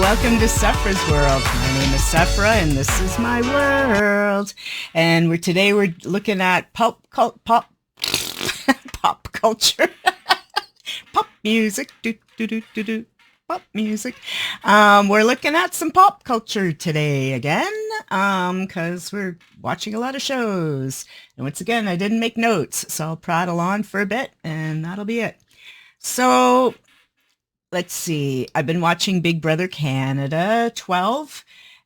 welcome to Sephra's World. My name is Sephra, and this is my world. And we're looking at pop culture, pop music, pop music. We're looking at some pop culture today again, because we're watching a lot of shows. And once again, I didn't make notes, so I'll prattle on for a bit, and that'll be it. So let's see. I've been watching Big Brother Canada 12.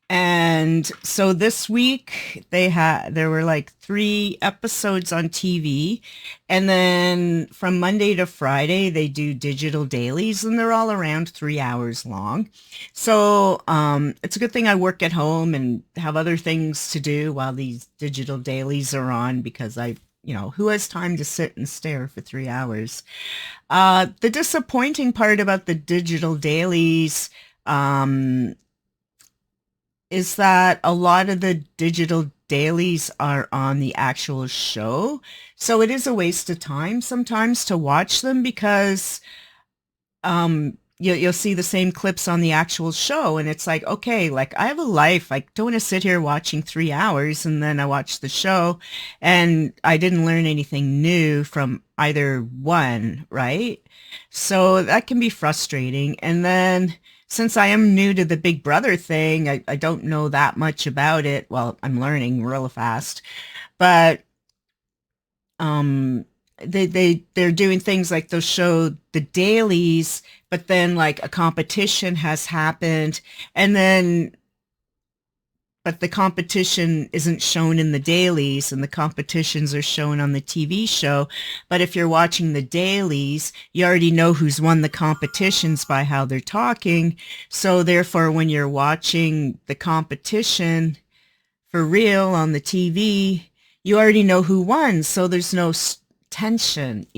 And so this week there were like 3 episodes on TV. And then from Monday to Friday, they do digital dailies and they're all around 3 hours long. So it's a good thing I work at home and have other things to do while these digital dailies are on because who has time to sit and stare for 3 hours? The disappointing part about the digital dailies is that a lot of the digital dailies are on the actual show. So it is a waste of time sometimes to watch them because you'll see the same clips on the actual show. And it's like, okay, like I have a life. I don't want to sit here watching 3 hours and then I watch the show and I didn't learn anything new from either one, right? So that can be frustrating. And then since I am new to the Big Brother thing, I don't know that much about it. Well, I'm learning real fast, but they're doing things like they'll show the dailies, but then like a competition has happened, and then but the competition isn't shown in the dailies and the competitions are shown on the TV show. But if you're watching the dailies, you already know who's won the competitions by how they're talking. So therefore, when you're watching the competition for real on the TV, you already know who won. So there's no tension.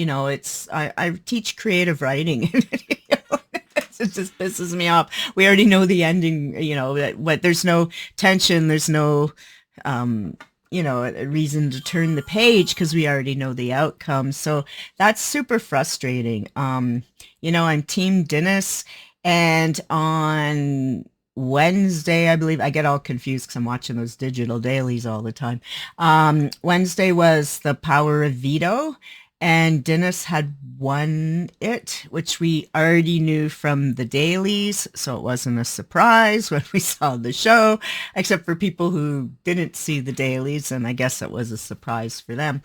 I teach creative writing. It just pisses me off. We already know the ending, there's no tension, there's no, a reason to turn the page because we already know the outcome. So that's super frustrating. I'm Team Dennis, and on Wednesday, I believe, I get all confused because I'm watching those digital dailies all the time. Wednesday was the power of veto. And Dennis had won it, which we already knew from the dailies, so it wasn't a surprise when we saw the show, except for people who didn't see the dailies, and I guess it was a surprise for them.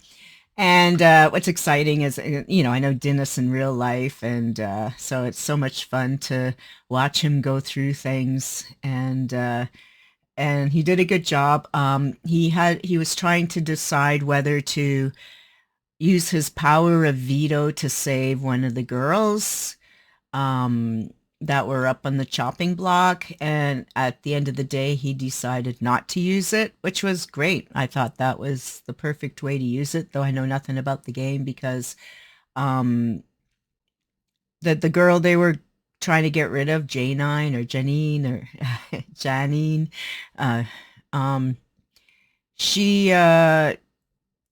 And what's exciting is, I know Dennis in real life, and so it's so much fun to watch him go through things, and he did a good job. He was trying to decide whether to use his power of veto to save one of the girls that were up on the chopping block. And at the end of the day, he decided not to use it, which was great. I thought that was the perfect way to use it, though I know nothing about the game because the girl they were trying to get rid of, Janine or Janine or Janine, she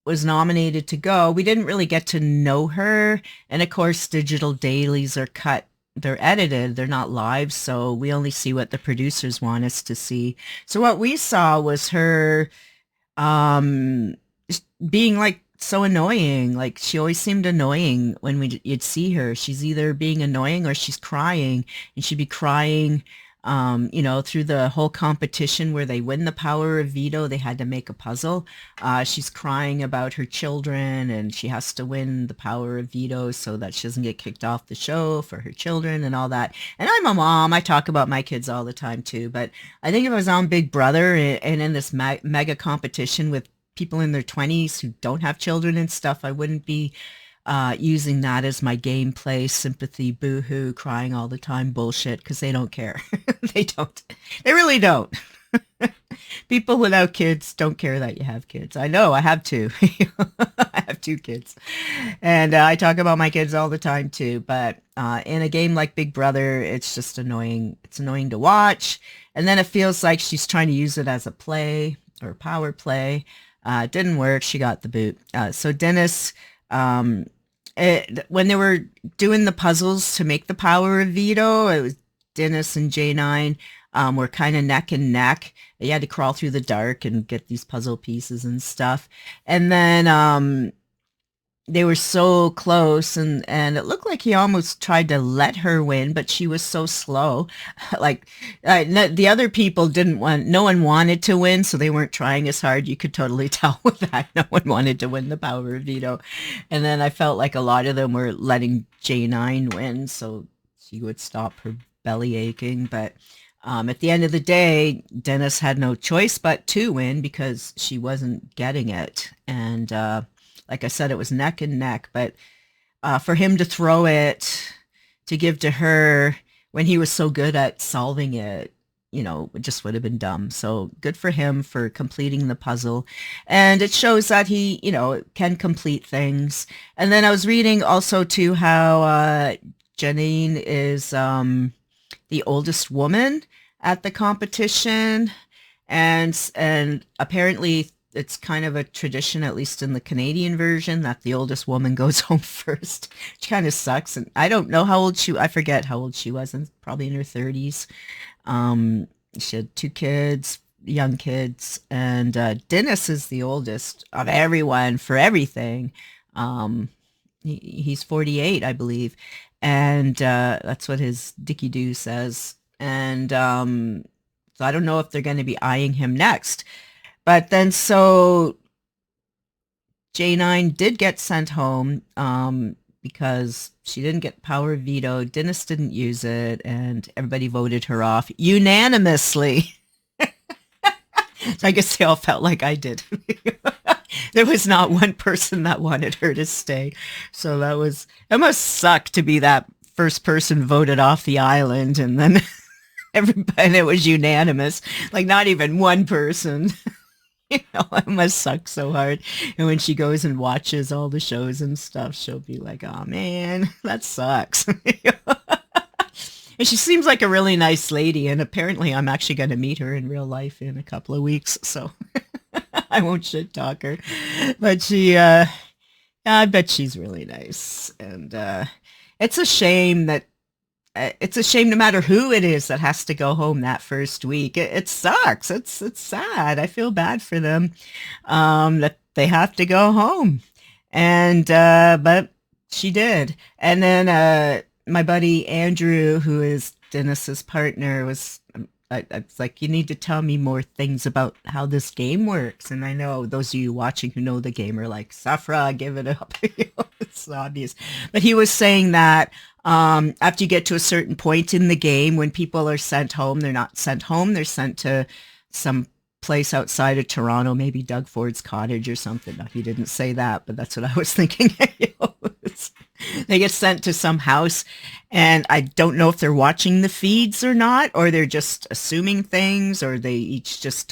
was nominated to go. We didn't really get to know her. And of course, digital dailies are cut. They're edited. They're not live. So we only see what the producers want us to see. So what we saw was her being like so annoying. Like she always seemed annoying when you'd see her. She's either being annoying or she's crying. And she'd be crying through the whole competition where they win the power of veto, they had to make a puzzle. She's crying about her children and she has to win the power of veto so that she doesn't get kicked off the show for her children and all that. And I'm a mom. I talk about my kids all the time too. But I think if I was on Big Brother and in this mega competition with people in their 20s who don't have children and stuff, I wouldn't be using that as my gameplay, sympathy, boohoo, crying all the time bullshit, because they don't care. They don't. They really don't. People without kids don't care that you have kids. I know, I have two. I have 2 kids. And I talk about my kids all the time too. But in a game like Big Brother, it's just annoying. It's annoying to watch. And then it feels like she's trying to use it as a play or power play. It didn't work. She got the boot. So Dennis... when they were doing the puzzles to make the power of veto, it was Dennis and J9 were kind of neck and neck. You had to crawl through the dark and get these puzzle pieces and stuff. And then they were so close, and it looked like he almost tried to let her win, but she was so slow. Like the other people didn't want, no one wanted to win, so they weren't trying as hard. You could totally tell with that. No one wanted to win the power of veto. And then I felt like a lot of them were letting J9 win, so she would stop her belly aching. But at the end of the day, Dennis had no choice but to win because she wasn't getting it. And like I said, it was neck and neck. But for him to throw it to give to her when he was so good at solving it, it just would have been dumb. So good for him for completing the puzzle. And it shows that he, can complete things. And then I was reading also too how Janine is the oldest woman at the competition. And apparently it's kind of a tradition, at least in the Canadian version, that the oldest woman goes home first, which kind of sucks. And I don't know how old I forget how old she was, and probably in her 30s. She had 2 kids, young kids, and Dennis is the oldest of everyone for everything. He's 48, I believe. And that's what his Dickie Doo says. And so I don't know if they're going to be eyeing him next. But then so J9 did get sent home because she didn't get power of veto. Dennis didn't use it, and everybody voted her off unanimously. So I guess they all felt like I did. There was not one person that wanted her to stay. So it must suck to be that first person voted off the island, and then everybody, it was unanimous. Like not even one person. It must suck so hard. And when she goes and watches all the shows and stuff, she'll be like, oh man, that sucks. And she seems like a really nice lady. And apparently I'm actually going to meet her in real life in a couple of weeks. So I won't shit talk her. But I bet she's really nice. And it's a shame that no matter who it is that has to go home that first week. It sucks. It's sad. I feel bad for them that they have to go home. And but she did. And then my buddy Andrew, who is Dennis's partner, I was like, you need to tell me more things about how this game works. And I know those of you watching who know the game are like, Safra, give it up. It's obvious. But he was saying that after you get to a certain point in the game, when people are sent home, they're not sent home. They're sent to some place outside of Toronto, maybe Doug Ford's cottage or something. No, he didn't say that, but that's what I was thinking. They get sent to some house, and I don't know if they're watching the feeds or not, or they're just assuming things, or they each just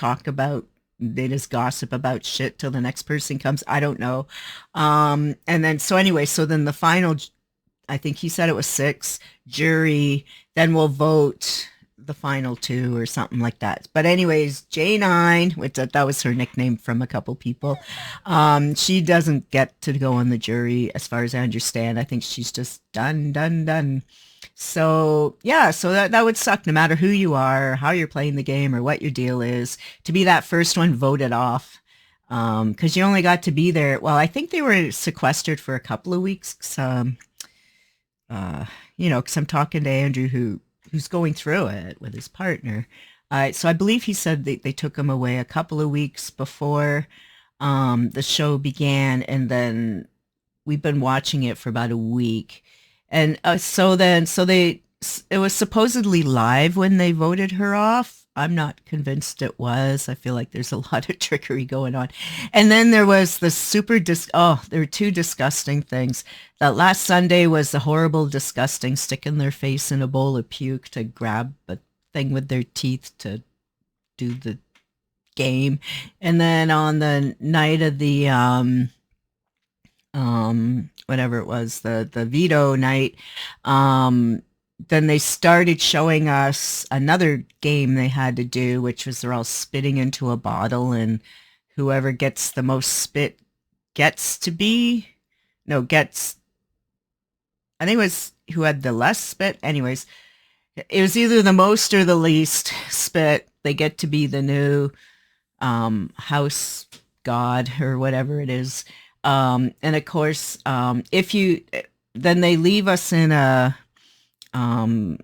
they just gossip about shit till the next person comes. I don't know. And then, so anyway, so then the final, I think he said it was 6 jury, then we'll vote the final 2 or something like that. But anyways, J9, which that was her nickname from a couple people, she doesn't get to go on the jury as far as I understand. I think she's just done. So yeah, so that would suck no matter who you are, how you're playing the game, or what your deal is, to be that first one voted off. Because you only got to be there. Well, I think they were sequestered for a couple of weeks. Because I'm talking to Andrew who's going through it with his partner. So I believe he said they took him away a couple of weeks before the show began, and then we've been watching it for about a week. And it was supposedly live when they voted her off. I'm not convinced it was. I feel like there's a lot of trickery going on. And then there was the there were 2 disgusting things. That last Sunday was the horrible, disgusting, sticking their face in a bowl of puke to grab a thing with their teeth to do the game. And then on the night of the whatever it was, the veto night, then they started showing us another game they had to do, which was they're all spitting into a bottle, and whoever gets the most spit I think it was who had the less spit. Anyways, It was either the most or the least spit. They get to be the new house god or whatever it is. And of course, if you then they leave us in a um,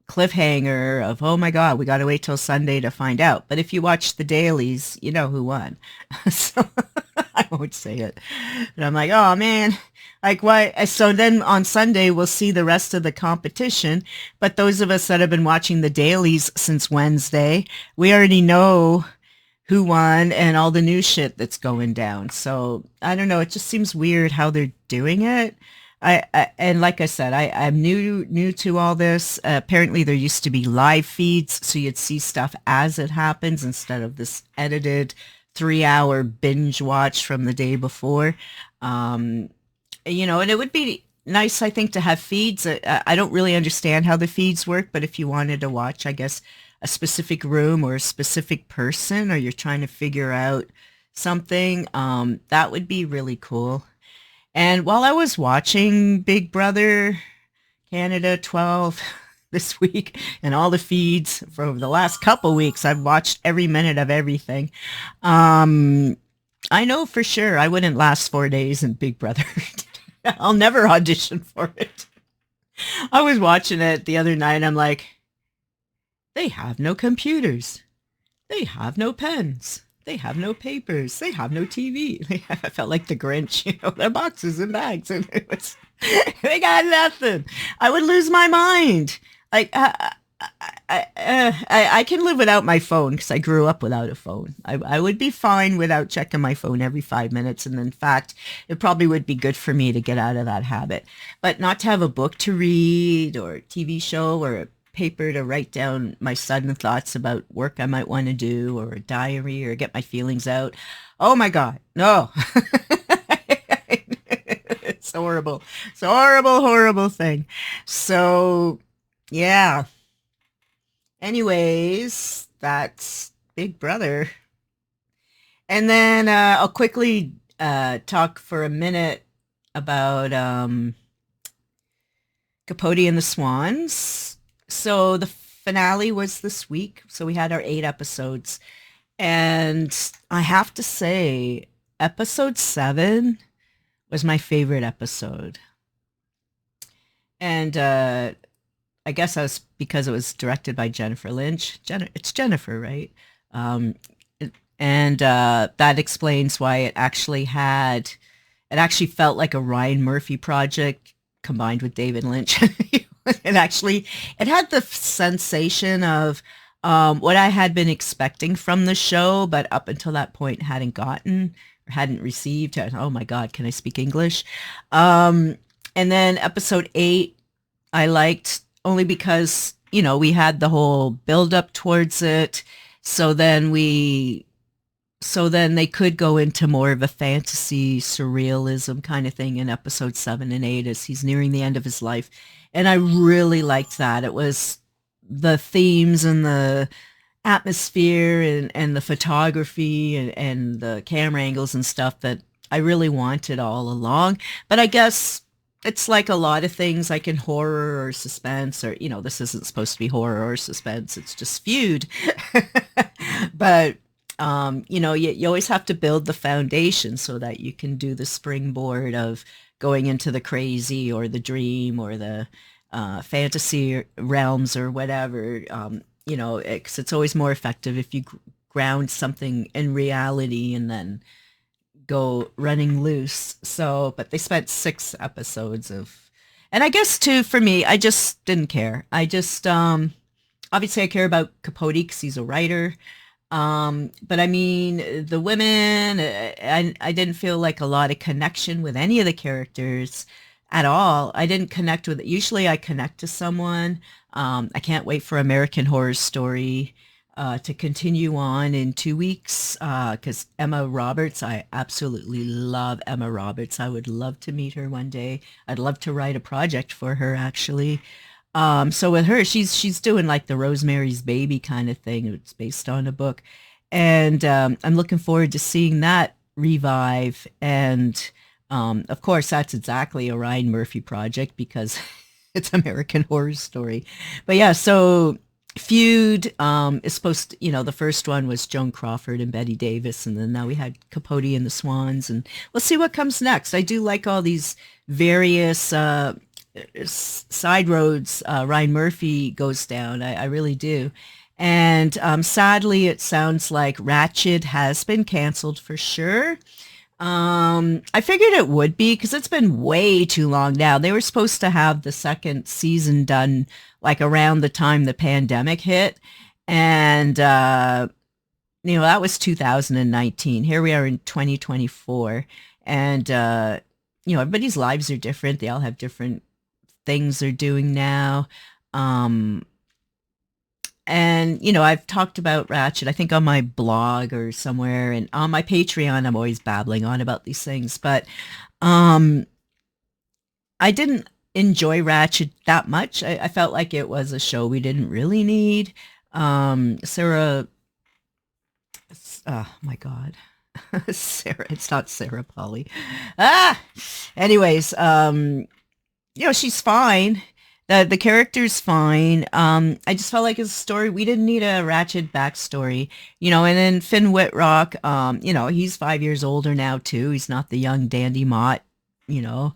cliffhanger of, oh my God, we got to wait till Sunday to find out. But if you watch the dailies, you know who won. So I won't say it. And I'm like, oh man, like why? So then on Sunday, we'll see the rest of the competition. But those of us that have been watching the dailies since Wednesday, we already know who won and all the new shit that's going down. So I don't know. It just seems weird how they're doing it. And like I said, I'm new to all this. Apparently, there used to be live feeds, so you'd see stuff as it happens instead of this edited 3 hour binge watch from the day before. Um, and it would be nice, I think, to have feeds. I don't really understand how the feeds work, but if you wanted to watch, I guess, a specific room or a specific person, or you're trying to figure out something, that would be really cool. And while I was watching Big Brother Canada 12 this week and all the feeds for over the last couple weeks, I've watched every minute of everything. Um, I know for sure I wouldn't last 4 days in Big Brother. I'll never audition for it. I was watching it the other night. I'm like, they have no computers. They have no pens. They have no papers. They have no TV. I felt like the Grinch, their boxes and bags, and they got nothing. I would lose my mind. Like I can live without my phone because I grew up without a phone. I would be fine without checking my phone every 5 minutes, and in fact, it probably would be good for me to get out of that habit. But not to have a book to read or a TV show or a paper to write down my sudden thoughts about work I might want to do or a diary or get my feelings out. Oh my God, no. It's horrible. It's a horrible, horrible thing. So, yeah. Anyways, that's Big Brother. And then I'll quickly talk for a minute about Capote and the Swans. So the finale was this week. So we had our 8 episodes. And I have to say, episode 7 was my favorite episode. And I guess I was because it was directed by Jennifer Lynch. It's Jennifer, right? Um, and that explains why it actually felt like a Ryan Murphy project combined with David Lynch. It had the sensation of what I had been expecting from the show, but up until that point hadn't gotten or hadn't received. Oh my God, can I speak English? And then episode 8, I liked only because, we had the whole build up towards it. So then they could go into more of a fantasy surrealism kind of thing in episode 7 and 8 as he's nearing the end of his life. And I really liked that. It was the themes and the atmosphere and the photography and the camera angles and stuff that I really wanted all along. But I guess it's like a lot of things like in horror or suspense or, this isn't supposed to be horror or suspense. It's just Feud. But, you always have to build the foundation so that you can do the springboard of going into the crazy or the dream or the fantasy realms or whatever, 'cause it's always more effective if you ground something in reality and then go running loose. So, but they spent 6 episodes and I guess too, for me, I just didn't care. I just, obviously I care about Capote because he's a writer. But I mean, the women, I didn't feel like a lot of connection with any of the characters at all. I didn't connect with it. Usually I connect to someone. I can't wait for American Horror Story to continue on in 2 weeks because Emma Roberts, I absolutely love Emma Roberts. I would love to meet her one day. I'd love to write a project for her, actually. So with her, she's doing like the Rosemary's Baby kind of thing. It's based on a book. And I'm looking forward to seeing that revive. And of course, that's exactly a Ryan Murphy project because It's American Horror Story. But yeah, so Feud is supposed to, the first one was Joan Crawford and Betty Davis, and then now we had Capote and the Swans, and we'll see what comes next. I do like all these various side roads Ryan Murphy goes down. I really do. And sadly, it sounds like Ratched has been canceled for sure. I figured it would be because it's been way too long now. They were supposed to have the second season done like around the time the pandemic hit. And, that was 2019. Here we are in 2024. And, everybody's lives are different. They all have different things they're doing now. And, I've talked about Ratched, I think on my blog or somewhere, and on my Patreon, I'm always babbling on about these things. But I didn't enjoy Ratched that much. I felt like it was a show we didn't really need. Sarah, oh my God. Sarah, it's not Sarah Polly. Anyways, she's fine. The character's fine. I just felt like it's a story. We didn't need a Ratched backstory, and then Finn Wittrock, he's 5 years older now too. He's not the young dandy Mott, now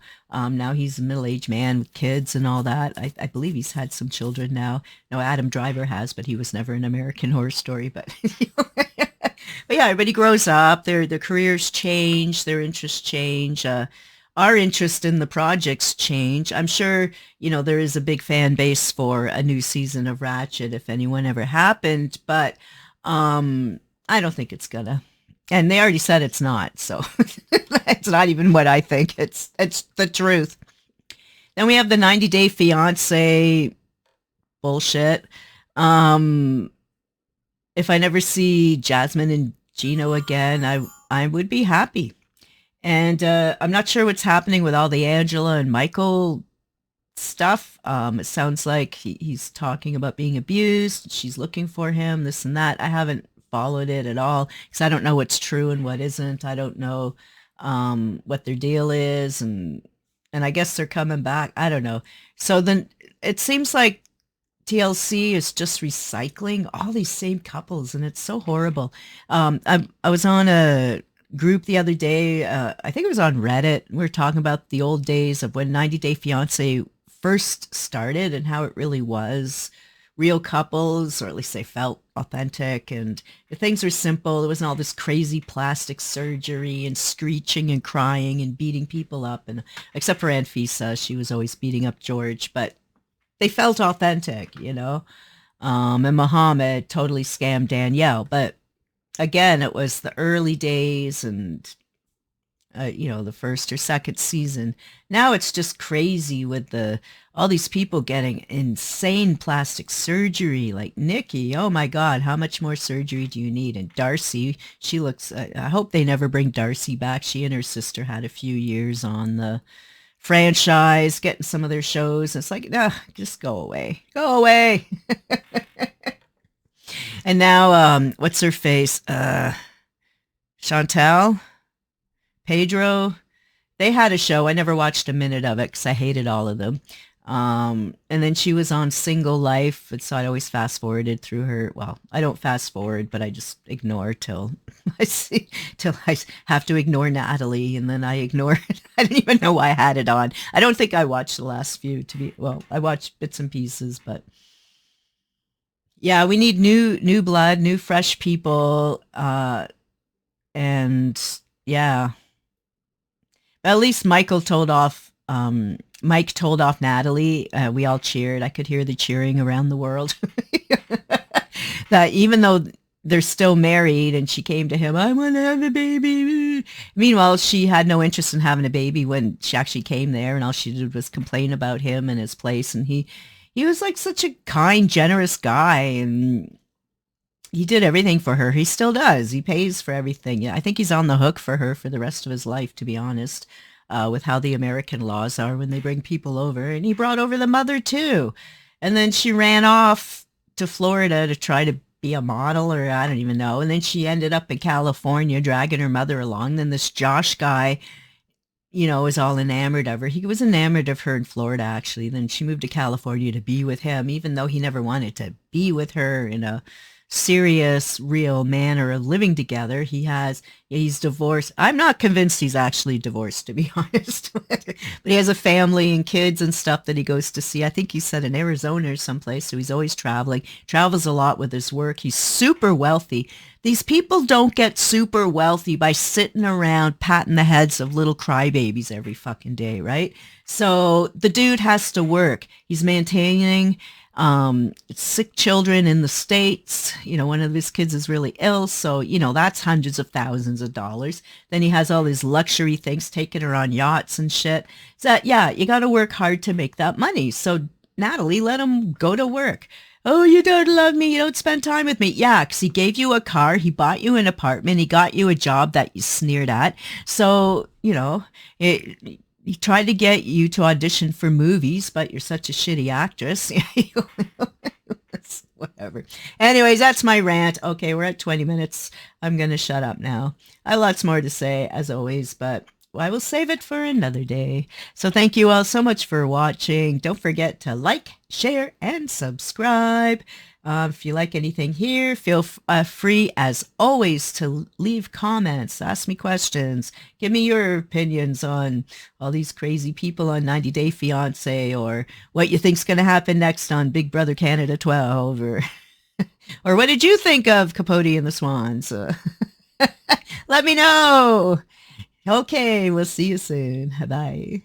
he's a middle-aged man with kids and all that. I believe he's had some children now. No, Adam Driver has, but he was never an American Horror Story. But, but yeah, everybody grows up. Their careers change. Their interests change. Our interest in the projects change. I'm sure, there is a big fan base for a new season of Ratched if anyone ever happened, but I don't think it's gonna. And they already said it's not, so it's not even what I think. It's the truth. Then we have the 90-Day Fiancé bullshit. If I never see Jasmine and Gino again, I would be happy. And I'm not sure what's happening with all the Angela and Michael stuff. It sounds like he's talking about being abused. She's looking for him, this and that. I haven't followed it at all because I don't know what's true and what isn't. I don't know what their deal is. And I guess they're coming back. I don't know. So then it seems like TLC is just recycling all these same couples, and it's so horrible. I was on a group the other day. I think it was on Reddit. We were talking about the old days of when 90 Day Fiancé first started and how it really was real couples, or at least they felt authentic, and things were simple. There wasn't all this crazy plastic surgery and screeching and crying and beating people up, and except for Anfisa, she was always beating up George, but they felt authentic, and Muhammad totally scammed Danielle, but again, it was the early days and, the first or second season. Now it's just crazy with all these people getting insane plastic surgery, like Nikki. Oh my God, how much more surgery do you need? And Darcy, she looks, I hope they never bring Darcy back. She and her sister had a few years on the franchise, getting some of their shows. It's like, nah, just go away. Go away. And now, what's her face? Chantal, Pedro. They had a show. I never watched a minute of it because I hated all of them. And then she was on Single Life, and so I always fast forwarded through her. Well, I don't fast forward, but I just ignore till I have to ignore Natalie, and then I ignore it. I didn't even know why I had it on. I don't think I watched the last few. I watched bits and pieces, but. Yeah, we need new blood, new fresh people, and yeah. At least Mike told off Natalie. We all cheered. I could hear the cheering around the world. That even though they're still married, and she came to him, I want to have a baby. Meanwhile, she had no interest in having a baby when she actually came there, and all she did was complain about him and his place, and he was like such a kind, generous guy, and he did everything for her. He still does. He pays for everything. Yeah, I think he's on the hook for her for the rest of his life, to be honest, with how the American laws are when they bring people over. And he brought over the mother, too. And then she ran off to Florida to try to be a model, or I don't even know. And then she ended up in California dragging her mother along. Then this Josh guy was all enamored of her. He was enamored of her in Florida, actually. Then she moved to California to be with him, even though he never wanted to be with her in a serious, real manner of living together. He's divorced. I'm not convinced he's actually divorced, to be honest. But he has a family and kids and stuff that he goes to see. I think he said in Arizona or someplace. So he's always traveling, travels a lot with his work. He's super wealthy. These people don't get super wealthy by sitting around patting the heads of little crybabies every fucking day, right? So the dude has to work. He's maintaining sick children in the States. One of his kids is really ill. So, that's hundreds of thousands of dollars. Then he has all his luxury things, taking her on yachts and shit. So, yeah, you got to work hard to make that money. So, Natalie, let him go to work. Oh, you don't love me. You don't spend time with me. Yeah, because he gave you a car. He bought you an apartment. He got you a job that you sneered at. So, he tried to get you to audition for movies, but you're such a shitty actress. Whatever. Anyways, that's my rant. Okay, we're at 20 minutes. I'm going to shut up now. I have lots more to say, as always, but I will save it for another day. So thank you all so much for watching. Don't forget to like, share, and subscribe. If you like anything here, feel free, as always, to leave comments, ask me questions, give me your opinions on all these crazy people on 90 Day Fiancé, or what you think's going to happen next on Big Brother Canada 12, or or what did you think of Capote and the Swans? Let me know. Okay, we'll see you soon. Bye.